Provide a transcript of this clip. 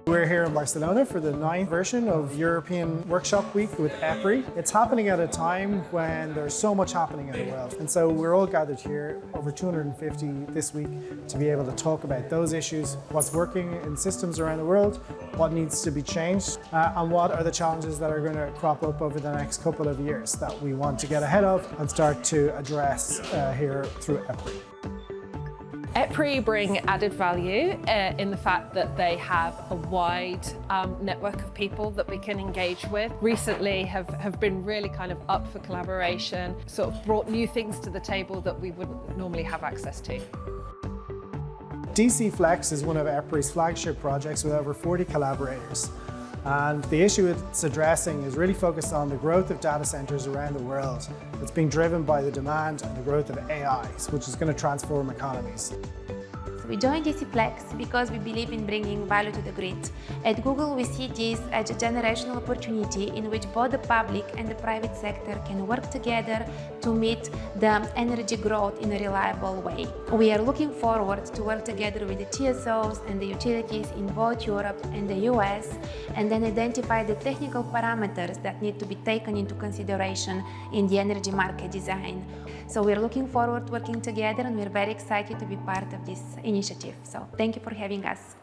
We're here in Barcelona for the 9th version of European Workshop Week with EPRI. It's happening at a time when there's so much happening in the world. And so we're all gathered here, over 250 this week, to be able to talk about those issues, what's working in systems around the world, what needs to be changed, and what are the challenges that are going to crop up over the next couple of years that we want to get ahead of and start to address here through EPRI. EPRI bring added value in the fact that they have a wide network of people that we can engage with. Recently have been really kind of up for collaboration, sort of brought new things to the table that we wouldn't normally have access to. DC Flex is one of EPRI's flagship projects with over 40 collaborators. And the issue it's addressing is really focused on the growth of data centers around the world. It's being driven by the demand and the growth of AI, which is going to transform economies. So we joined DC Flex because we believe in bringing value to the grid. At Google, we see this as a generational opportunity in which both the public and the private sector can work together to meet the energy growth in a reliable way. We are looking forward to work together with the TSOs and the utilities in both Europe and the US, and then identify the technical parameters that need to be taken into consideration in the energy market design. So we're looking forward to working together, and we're very excited to be part of this initiative. So thank you for having us.